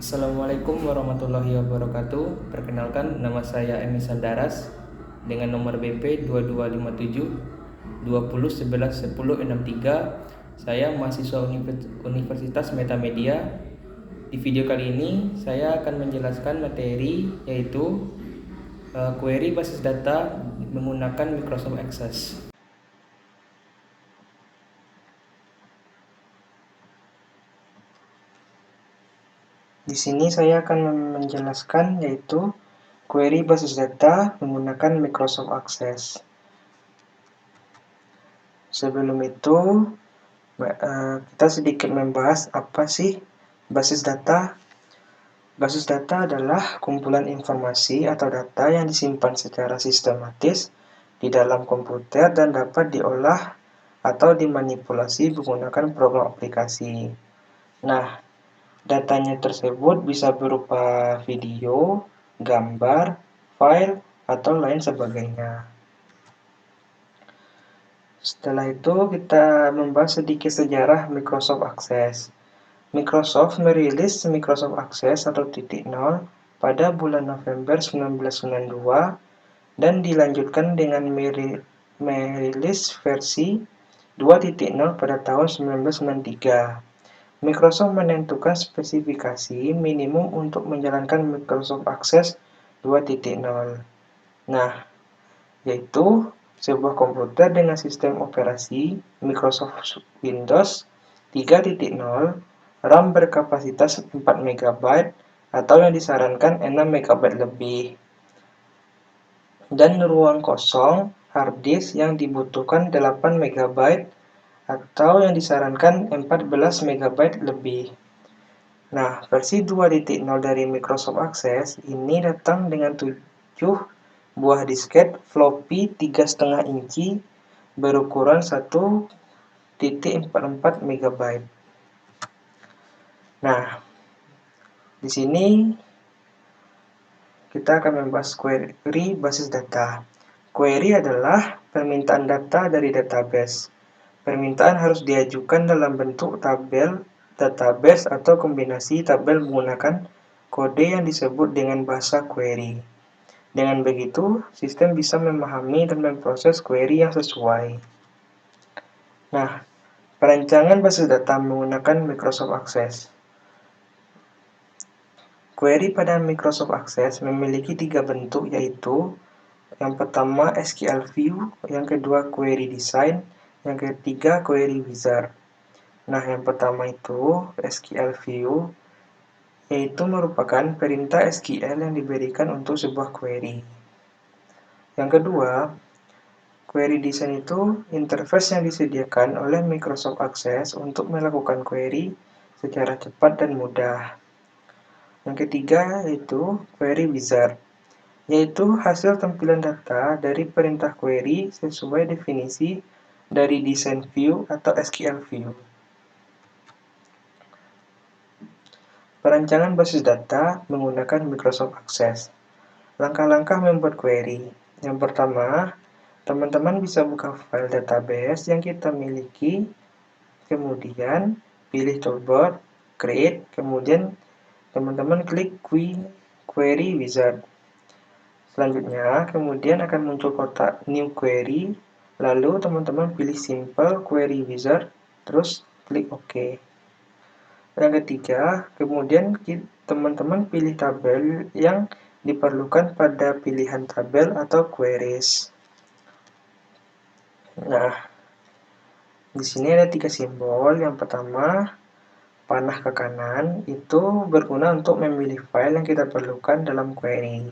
Assalamualaikum warahmatullahi wabarakatuh. Perkenalkan, nama saya Emisan Daras dengan nomor BP 2257 20111063. Saya mahasiswa Universitas Metamedia. Di video kali ini saya akan menjelaskan materi yaitu query basis data menggunakan Microsoft Access. Di sini saya akan menjelaskan yaitu query basis data menggunakan Microsoft Access. Sebelum itu, kita sedikit membahas apa sih basis data. Basis data adalah kumpulan informasi atau data yang disimpan secara sistematis di dalam komputer dan dapat diolah atau dimanipulasi menggunakan program aplikasi. Nah, datanya tersebut bisa berupa video, gambar, file, atau lain sebagainya. Setelah itu kita membahas sedikit sejarah Microsoft Access. Microsoft merilis Microsoft Access 1.0 pada bulan November 1992 dan dilanjutkan dengan merilis versi 2.0 pada tahun 1993. Microsoft menentukan spesifikasi minimum untuk menjalankan Microsoft Access 2.0. Nah, yaitu sebuah komputer dengan sistem operasi Microsoft Windows 3.0, RAM berkapasitas 4 MB atau yang disarankan 6 MB lebih, dan ruang kosong hard disk yang dibutuhkan 8 MB atau yang disarankan 14 MB lebih. Nah, versi 2.0 dari Microsoft Access ini datang dengan 7 buah disket floppy 3,5 inci berukuran 1.44 MB. Nah, di sini kita akan membahas query basis data. Query adalah permintaan data dari database. Permintaan harus diajukan dalam bentuk tabel, database, atau kombinasi tabel menggunakan kode yang disebut dengan bahasa query. Dengan begitu, sistem bisa memahami dan memproses query yang sesuai. Nah, perancangan basis data menggunakan Microsoft Access. Query pada Microsoft Access memiliki 3 bentuk, yaitu yang pertama SQL View, yang kedua Query Design, yang ketiga Query Wizard. Nah, yang pertama itu SQL View, yaitu merupakan perintah SQL yang diberikan untuk sebuah query. Yang kedua, Query Design itu interface yang disediakan oleh Microsoft Access untuk melakukan query secara cepat dan mudah. Yang ketiga yaitu Query Wizard, yaitu hasil tampilan data dari perintah query sesuai definisi dari Design View atau SQL View. Perancangan basis data menggunakan Microsoft Access. Langkah-langkah membuat query. Yang pertama, teman-teman bisa buka file database yang kita miliki, kemudian pilih toolbar, create, kemudian teman-teman klik Query Wizard. Selanjutnya, kemudian akan muncul kotak New Query, lalu teman-teman pilih Simple Query Wizard, terus klik OK. Yang ketiga, kemudian teman-teman pilih tabel yang diperlukan pada pilihan tabel atau queries. Nah, di sini ada 3 simbol. Yang pertama, panah ke kanan, itu berguna untuk memilih file yang kita perlukan dalam query.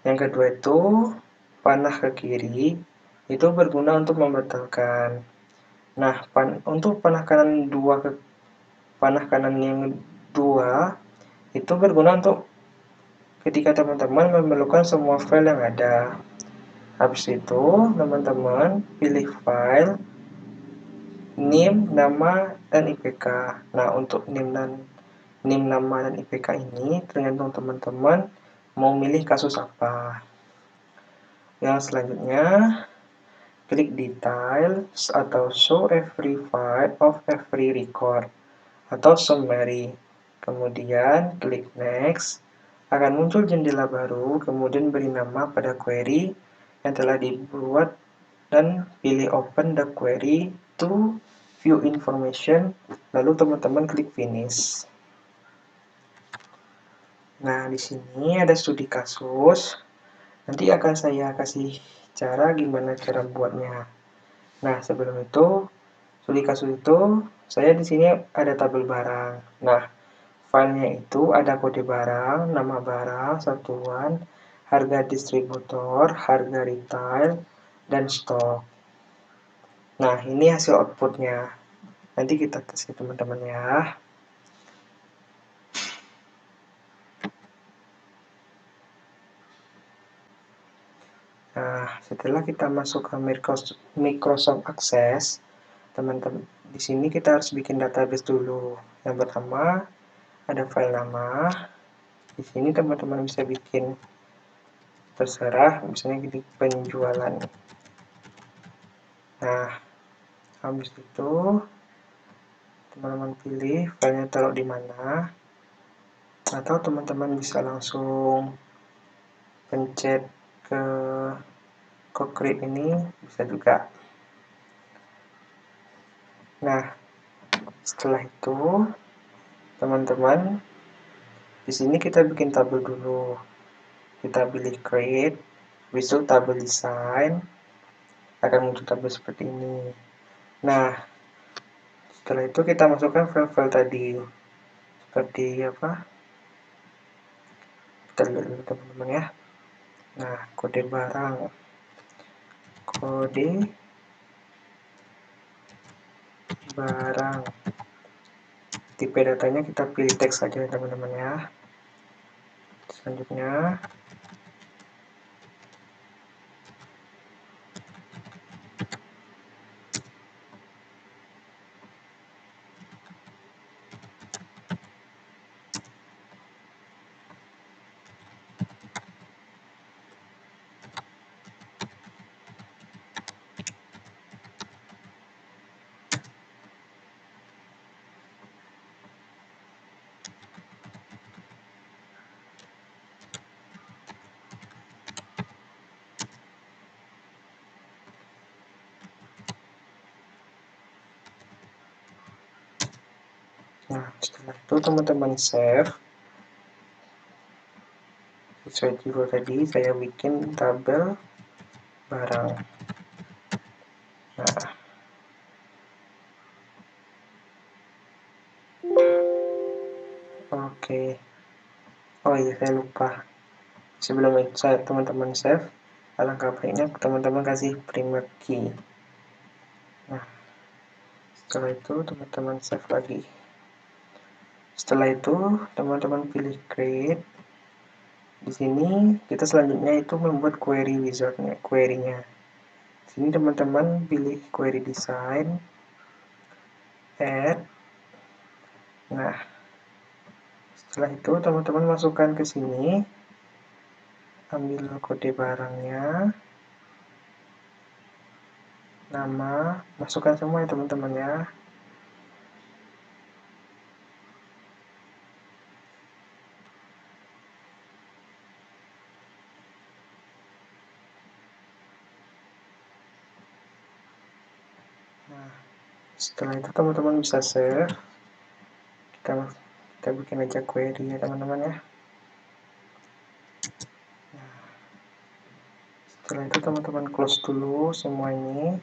Yang kedua itu panah ke kiri, itu berguna untuk membatalkan. Nah, untuk panah kanan yang dua itu berguna untuk ketika teman-teman memerlukan semua file yang ada. Habis itu, teman-teman pilih file, name, nama, dan IPK. Nah, untuk name, nama, dan IPK ini tergantung teman-teman mau milih kasus apa. Yang selanjutnya, klik Details atau Show every file of every record atau Summary. Kemudian klik Next. Akan muncul jendela baru, kemudian beri nama pada query yang telah dibuat dan pilih Open the query to view information, lalu teman-teman klik Finish. Nah, di sini ada studi kasus. Nanti akan saya kasih cara gimana cara buatnya. Nah, sebelum itu, studi kasus itu, saya di sini ada tabel barang. Nah, filenya itu ada kode barang, nama barang, satuan, harga distributor, harga retail, dan stok. Nah, ini hasil outputnya. Nanti kita tes ya teman-teman ya. Nah, setelah kita masuk ke Microsoft Access, teman-teman, di sini kita harus bikin database dulu. Yang pertama, ada file nama. Di sini teman-teman bisa bikin terserah, misalnya di penjualan. Nah, habis itu teman-teman pilih filenya taruh di mana, atau teman-teman bisa langsung pencet ke create ini, bisa juga. Nah, setelah itu teman-teman di sini kita bikin tabel dulu. Kita pilih create, habis itu tabel design, akan muncul tabel seperti ini. Nah, setelah itu kita masukkan file-file tadi, seperti apa? Kita lihat dulu teman-teman ya. Nah, kode barang, kode barang, tipe datanya kita pilih teks saja teman-teman ya. Selanjutnya setelah itu teman-teman save. Sesuai judul tadi, saya bikin tabel barang. Nah, oke. Oh iya, saya lupa. Sebelum saya teman-teman save, alangkah baiknya teman-teman kasih primer key. Nah, setelah itu teman-teman save lagi. Setelah itu teman-teman pilih create. Di sini kita selanjutnya itu membuat query wizardnya, query-nya. Di sini teman-teman pilih query design, add. Nah, setelah itu teman-teman masukkan ke sini, ambil kode barangnya, nama, masukkan semua ya teman-teman ya. Nah, setelah itu teman-teman bisa save. Kita bikin aja query ya teman-teman ya. Nah, setelah itu teman-teman close dulu semua ini.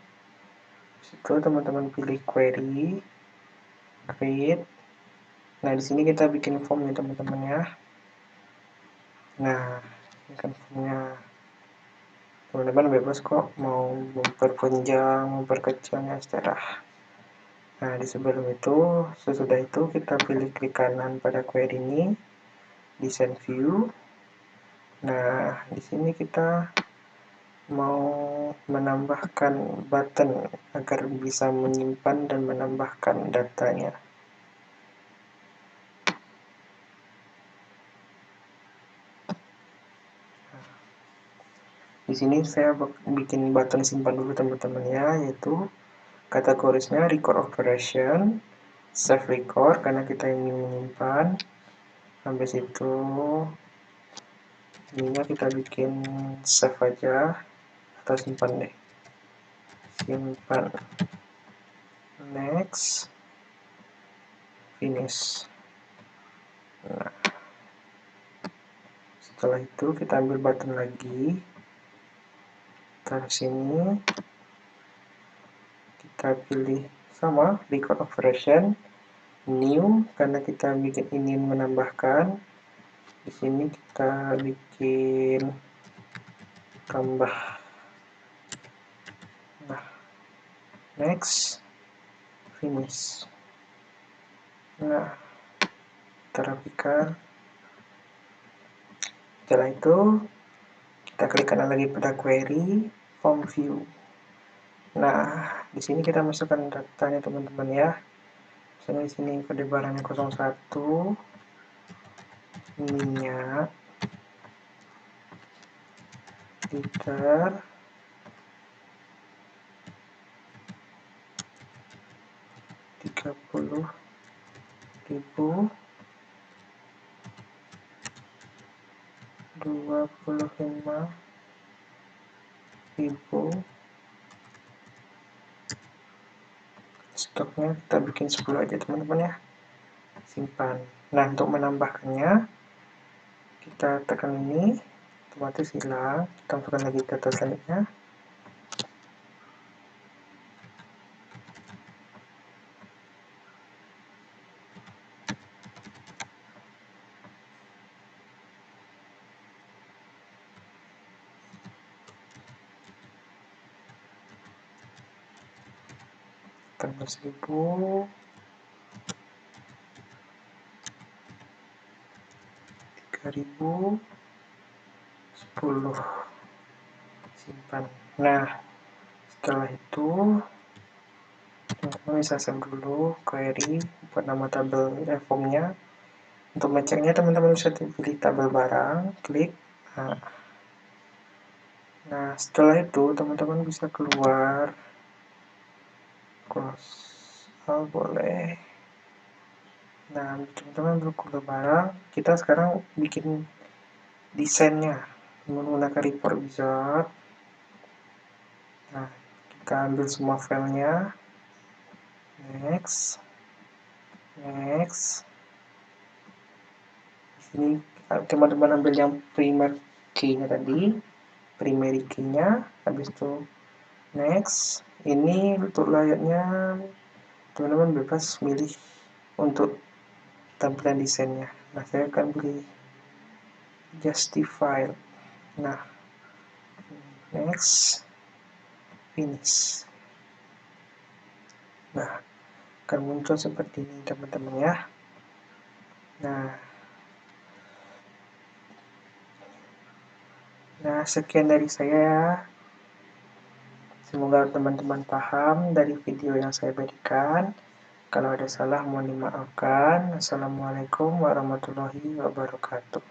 Itu teman-teman pilih query, create. Nah, di sini kita bikin form ya teman-teman ya. Nah, ini kan formnya. Teman-teman bebas kok mau memperpanjang, memperkecilnya secara. Nah, di sebelum itu, sesudah itu kita pilih klik kanan pada query ini, design view. Nah, di sini kita mau menambahkan button agar bisa menyimpan dan menambahkan datanya. Di sini saya bikin button simpan dulu teman-teman ya, yaitu kategorisnya record operation, save record karena kita ingin menyimpan. Habis itu ininya kita bikin save aja atau simpan deh. Simpan. Next. Finish. Nah, setelah itu kita ambil button lagi, taruh sini, kita pilih sama record operation, new karena kita ingin menambahkan. Di sini kita bikin tambah. Nah, next, finish. Nah, kita rapikan. Setelah itu kita klik kanan lagi pada query form view. Nah, di sini kita masukkan datanya teman-teman ya. Misalnya di sini kode barangnya 01, minyak, liter, 30.000, 25.000. Stoknya kita bikin 10 aja teman-teman ya. Simpan. Nah, untuk menambahkannya kita tekan ini, otomatis hilang. Kita masukkan lagi data selanjutnya. Tambah 1000, 3000, 10. Simpan. Nah, setelah itu teman-teman bisa save dulu query buat nama tabel formnya. Untuk ngeceknya teman-teman bisa pilih tabel barang, klik. Nah, setelah itu teman-teman bisa keluar, close, boleh. Nah, teman-teman belum keluar barang, kita sekarang bikin desainnya menggunakan report wizard. Nah, kita ambil semua filenya, next. Di sini teman-teman ambil yang primary key-nya tadi, primary key-nya, habis itu next. Ini untuk layarnya teman-teman bebas milih untuk tampilan desainnya. Nah, saya akan pilih justify. Nah, next, finish. Nah, akan muncul seperti ini teman-teman ya. Nah, sekian dari saya ya. Semoga teman-teman paham dari video yang saya berikan. Kalau ada salah mohon dimaafkan. Assalamualaikum warahmatullahi wabarakatuh.